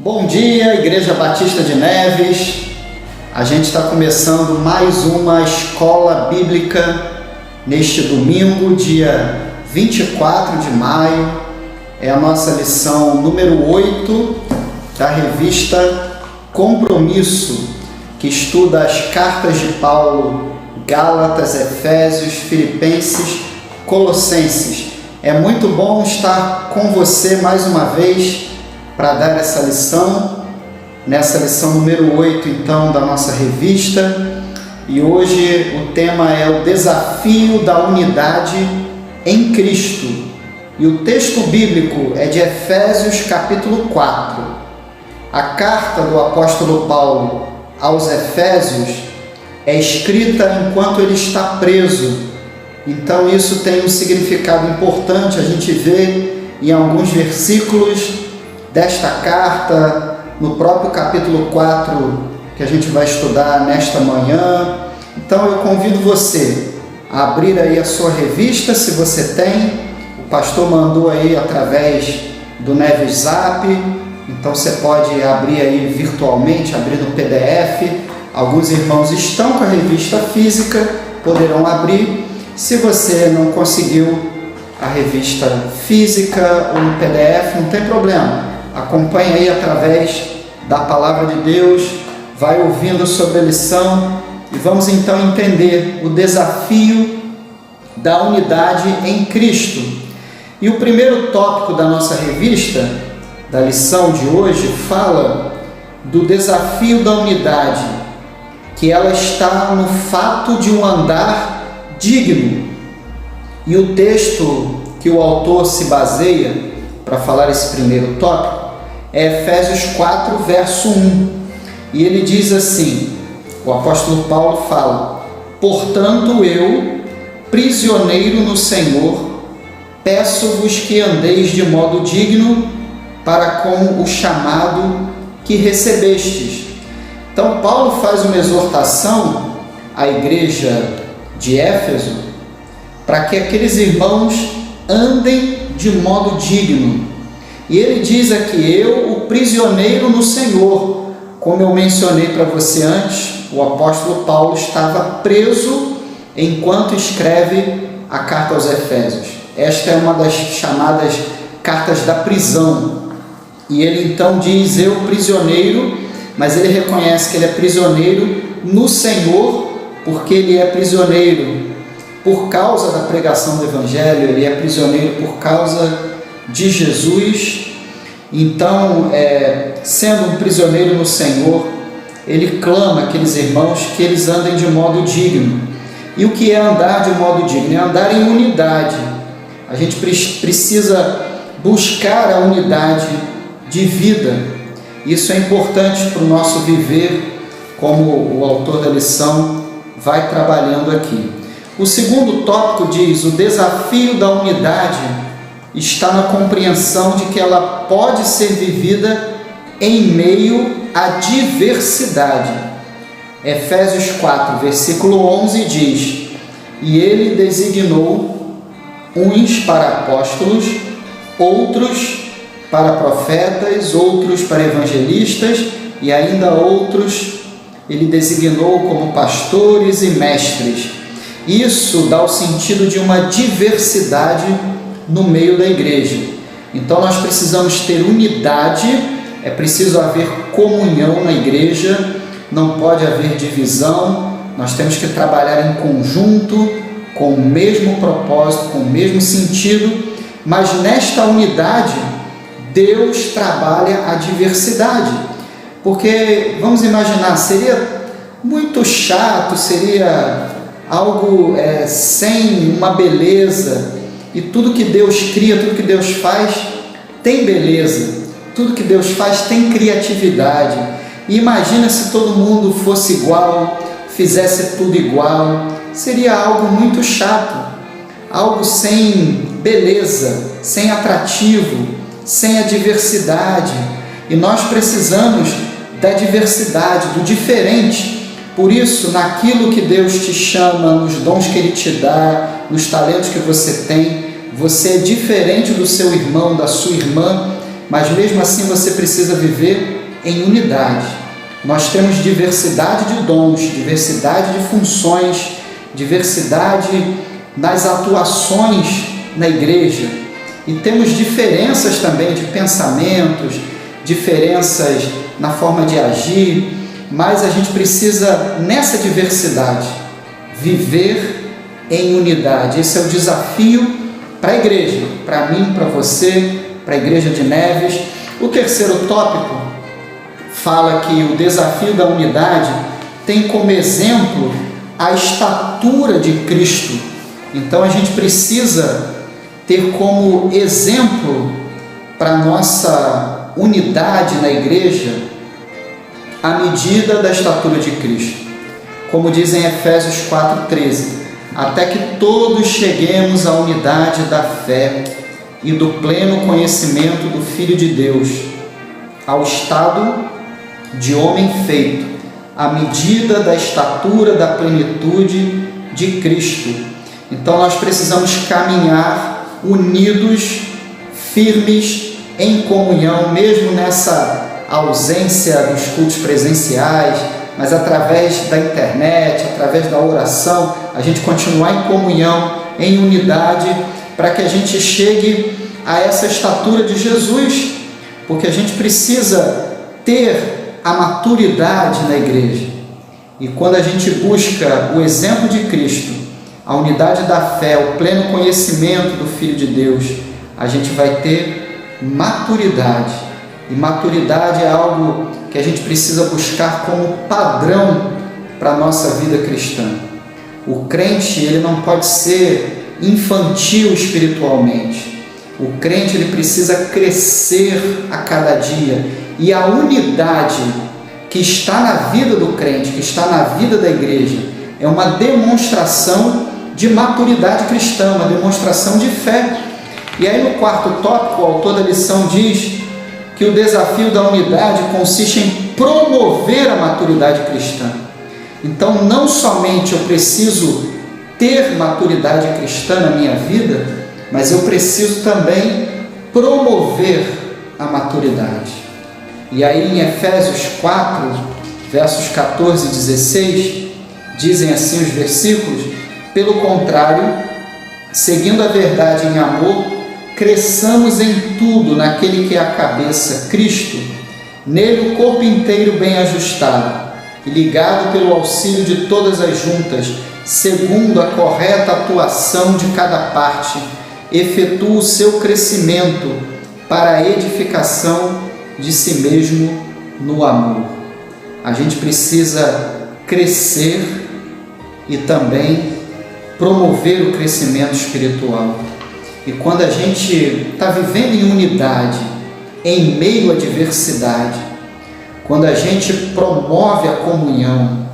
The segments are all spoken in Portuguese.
Bom dia, Igreja Batista de Neves. A gente está começando mais uma escola bíblica neste domingo, dia 24 de maio. É a nossa lição número 8 da revista Compromisso, que estuda as cartas de Paulo, Gálatas, Efésios, Filipenses, Colossenses. É muito bom estar com você mais uma vez para dar essa lição, nessa lição número 8, então, da nossa revista. E hoje o tema é o desafio da unidade em Cristo. E o texto bíblico é de Efésios capítulo 4. A carta do apóstolo Paulo aos Efésios é escrita enquanto ele está preso. Então isso tem um significado importante, a gente vê em alguns versículos desta carta, no próprio capítulo 4, que a gente vai estudar nesta manhã. Então eu convido você a abrir aí a sua revista, se você tem. O pastor mandou aí através do Neves Zap, então você pode abrir aí virtualmente, abrir no PDF. Alguns irmãos estão com a revista física, poderão abrir. Se você não conseguiu a revista física ou no PDF, não tem problema. Acompanhe aí através da Palavra de Deus, vai ouvindo sobre a lição e vamos então entender o desafio da unidade em Cristo. E o primeiro tópico da nossa revista, da lição de hoje, fala do desafio da unidade, que ela está no fato de um andar digno. E o texto que o autor se baseia para falar esse primeiro tópico é Efésios 4, verso 1. E ele diz assim, o apóstolo Paulo fala: portanto eu, prisioneiro no Senhor, peço-vos que andeis de modo digno para com o chamado que recebestes. Então Paulo faz uma exortação à igreja de Éfeso para que aqueles irmãos andem de modo digno. E ele diz aqui: eu, o prisioneiro no Senhor. Como eu mencionei para você antes, o apóstolo Paulo estava preso enquanto escreve a carta aos Efésios. Esta é uma das chamadas cartas da prisão. E ele então diz: eu, prisioneiro, mas ele reconhece que ele é prisioneiro no Senhor, porque ele é prisioneiro por causa da pregação do Evangelho, ele é prisioneiro por causa de Jesus. Então, sendo um prisioneiro no Senhor, ele clama aqueles irmãos que eles andem de modo digno. E o que é andar de modo digno? É andar em unidade. A gente precisa buscar a unidade de vida. Isso é importante para o nosso viver, como o autor da lição vai trabalhando aqui. O segundo tópico diz: o desafio da unidade está na compreensão de que ela pode ser vivida em meio à diversidade. Efésios 4, versículo 11 diz: e ele designou uns para apóstolos, outros para profetas, outros para evangelistas e ainda outros ele designou como pastores e mestres. Isso dá o sentido de uma diversidade no meio da igreja. Então nós precisamos ter unidade, é preciso haver comunhão na igreja, não pode haver divisão, nós temos que trabalhar em conjunto, com o mesmo propósito, com o mesmo sentido, mas nesta unidade Deus trabalha a diversidade. Porque, vamos imaginar, seria muito chato, seria algo sem uma beleza. E tudo que Deus cria, tudo que Deus faz tem beleza, tudo que Deus faz tem criatividade. E imagina se todo mundo fosse igual, fizesse tudo igual, seria algo muito chato, algo sem beleza, sem atrativo, sem a diversidade. E nós precisamos da diversidade, do diferente. Por isso, naquilo que Deus te chama, nos dons que Ele te dá, nos talentos que você tem, você é diferente do seu irmão, da sua irmã, mas mesmo assim você precisa viver em unidade. Nós temos diversidade de dons, diversidade de funções, diversidade nas atuações na igreja. E temos diferenças também de pensamentos, diferenças na forma de agir, mas a gente precisa, nessa diversidade, viver em unidade. Esse é o desafio para a igreja, para mim, para você, para a igreja de Neves. O terceiro tópico fala que o desafio da unidade tem como exemplo a estatura de Cristo. Então a gente precisa ter como exemplo para a nossa unidade na igreja a medida da estatura de Cristo. Como diz em Efésios 4,13, até que todos cheguemos à unidade da fé e do pleno conhecimento do Filho de Deus, ao estado de homem feito, à medida da estatura da plenitude de Cristo. Então nós precisamos caminhar unidos, firmes, em comunhão, mesmo nessa ausência dos cultos presenciais, mas através da internet, através da oração, a gente continuar em comunhão, em unidade, para que a gente chegue a essa estatura de Jesus, porque a gente precisa ter a maturidade na igreja. E quando a gente busca o exemplo de Cristo, a unidade da fé, o pleno conhecimento do Filho de Deus, a gente vai ter maturidade. E maturidade é algo que a gente precisa buscar como padrão para a nossa vida cristã. O crente, ele não pode ser infantil espiritualmente. O crente, ele precisa crescer a cada dia. E a unidade que está na vida do crente, que está na vida da igreja, é uma demonstração de maturidade cristã, uma demonstração de fé. E aí no quarto tópico, o autor da lição diz que o desafio da unidade consiste em promover a maturidade cristã. Então, não somente eu preciso ter maturidade cristã na minha vida, mas eu preciso também promover a maturidade. E aí em Efésios 4, versos 14 e 16, dizem assim os versículos: pelo contrário, seguindo a verdade em amor, cresçamos em tudo naquele que é a cabeça, Cristo, nele o corpo inteiro bem ajustado e ligado pelo auxílio de todas as juntas, segundo a correta atuação de cada parte, efetua o seu crescimento para a edificação de si mesmo no amor. A gente precisa crescer e também promover o crescimento espiritual. E quando a gente está vivendo em unidade, em meio à diversidade, quando a gente promove a comunhão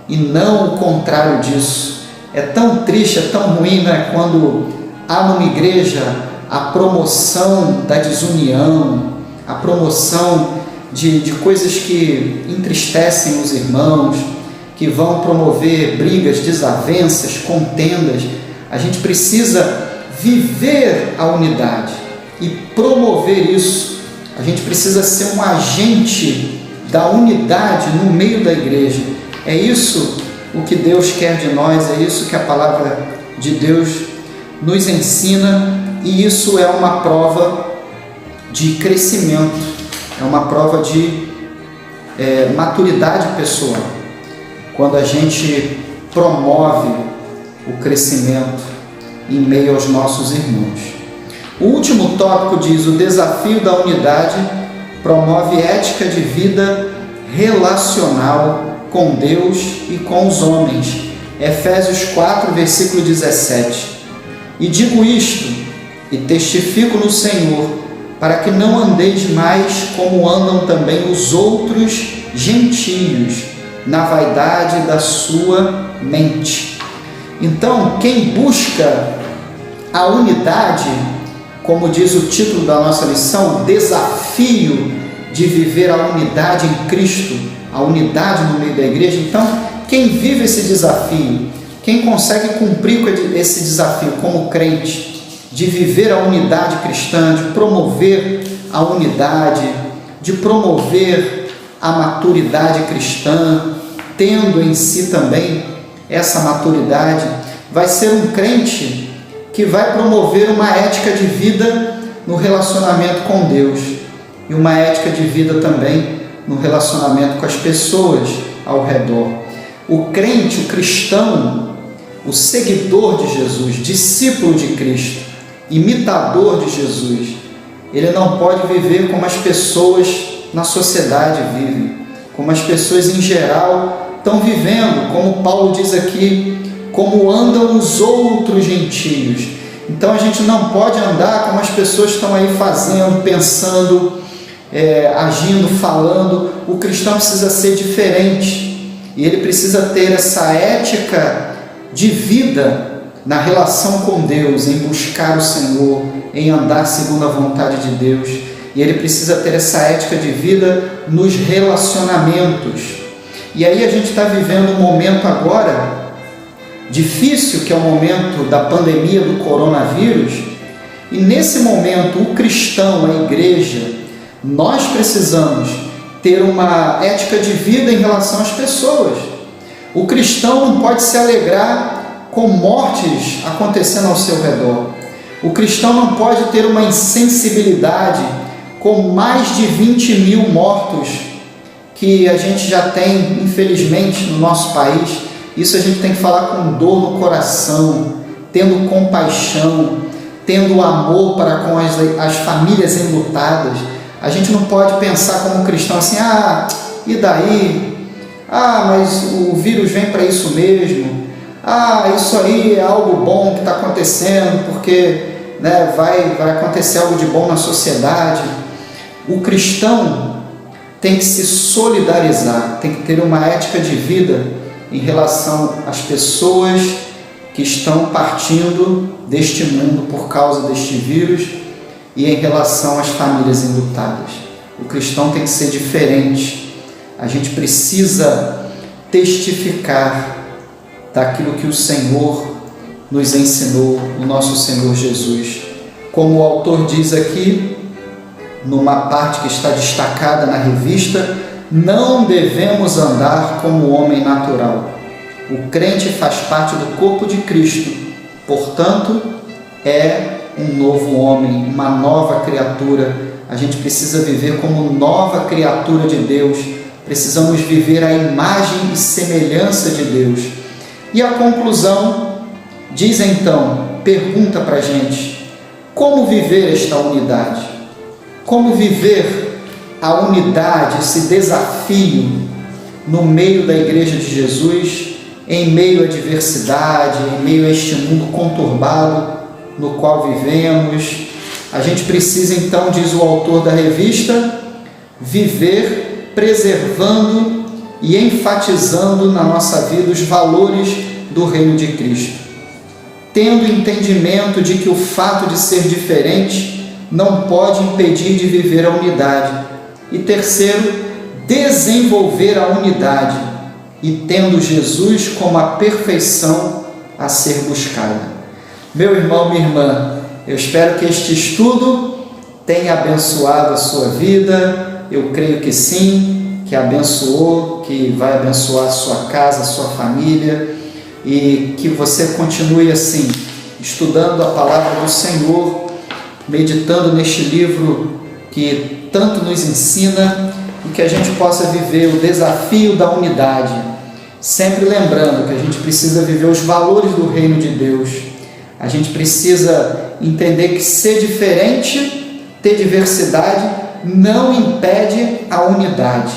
e não o contrário disso, é tão triste, é tão ruim, né? Quando há numa igreja a promoção da desunião, a promoção de coisas que entristecem os irmãos, que vão promover brigas, desavenças, contendas. A gente precisa viver a unidade e promover isso. A gente precisa ser um agente da unidade no meio da igreja. É isso o que Deus quer de nós, é isso que a palavra de Deus nos ensina, e isso é uma prova de crescimento, é uma prova de maturidade pessoal, quando a gente promove o crescimento em meio aos nossos irmãos. O último tópico diz: o desafio da unidade promove ética de vida relacional com Deus e com os homens. Efésios 4, versículo 17. E digo isto, e testifico no Senhor, para que não andeis mais como andam também os outros gentios, na vaidade da sua mente. Então, quem busca a unidade, como diz o título da nossa lição, desafio de viver a unidade em Cristo, a unidade no meio da igreja. Então, quem vive esse desafio, quem consegue cumprir esse desafio como crente, de viver a unidade cristã, de promover a unidade, de promover a maturidade cristã, tendo em si também essa maturidade, vai ser um crente que vai promover uma ética de vida no relacionamento com Deus e uma ética de vida também no relacionamento com as pessoas ao redor. O crente, o cristão, o seguidor de Jesus, discípulo de Cristo, imitador de Jesus, ele não pode viver como as pessoas na sociedade vivem, como as pessoas em geral estão vivendo, como Paulo diz aqui, como andam os outros gentios. Então a gente não pode andar como as pessoas estão aí fazendo, pensando, agindo, falando. O cristão precisa ser diferente e ele precisa ter essa ética de vida na relação com Deus, em buscar o Senhor, em andar segundo a vontade de Deus. E ele precisa ter essa ética de vida nos relacionamentos. E aí a gente está vivendo um momento agora difícil, que é o momento da pandemia do coronavírus, e nesse momento o cristão, a igreja, nós precisamos ter uma ética de vida em relação às pessoas. O cristão não pode se alegrar com mortes acontecendo ao seu redor. O cristão não pode ter uma insensibilidade com mais de 20 mil mortos que a gente já tem, infelizmente, no nosso país. Isso a gente tem que falar com dor no coração, tendo compaixão, tendo amor para com as famílias enlutadas. A gente não pode pensar como cristão assim, e daí? Mas o vírus vem para isso mesmo. Isso aí é algo bom que está acontecendo, porque vai acontecer algo de bom na sociedade. O cristão tem que se solidarizar, tem que ter uma ética de vida em relação às pessoas que estão partindo deste mundo por causa deste vírus e em relação às famílias enlutadas. O cristão tem que ser diferente. A gente precisa testificar daquilo que o Senhor nos ensinou, o nosso Senhor Jesus. Como o autor diz aqui, numa parte que está destacada na revista, não devemos andar como o homem natural. O crente faz parte do corpo de Cristo, portanto, é um novo homem, uma nova criatura. A gente precisa viver como nova criatura de Deus, precisamos viver a imagem e semelhança de Deus. E a conclusão diz então, pergunta para a gente, como viver esta unidade? Como viver a unidade, esse desafio no meio da Igreja de Jesus, em meio à diversidade, em meio a este mundo conturbado no qual vivemos? A gente precisa então, diz o autor da revista, viver preservando e enfatizando na nossa vida os valores do reino de Cristo, tendo entendimento de que o fato de ser diferente não pode impedir de viver a unidade. E terceiro, desenvolver a unidade e tendo Jesus como a perfeição a ser buscada. Meu irmão, minha irmã, eu espero que este estudo tenha abençoado a sua vida. Eu creio que sim, que abençoou, que vai abençoar a sua casa, a sua família, e que você continue assim, estudando a palavra do Senhor, meditando neste livro que tanto nos ensina, e que a gente possa viver o desafio da unidade, sempre lembrando que a gente precisa viver os valores do reino de Deus. A gente precisa entender que ser diferente, ter diversidade, não impede a unidade.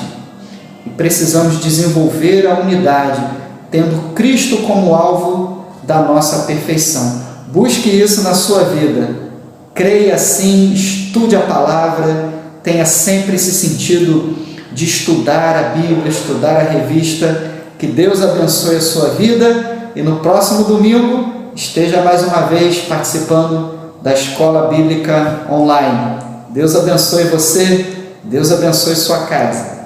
E precisamos desenvolver a unidade, tendo Cristo como alvo da nossa perfeição. Busque isso na sua vida. Creia assim, estude a palavra, tenha sempre esse sentido de estudar a Bíblia, estudar a revista. Que Deus abençoe a sua vida e no próximo domingo esteja mais uma vez participando da Escola Bíblica Online. Deus abençoe você, Deus abençoe sua casa.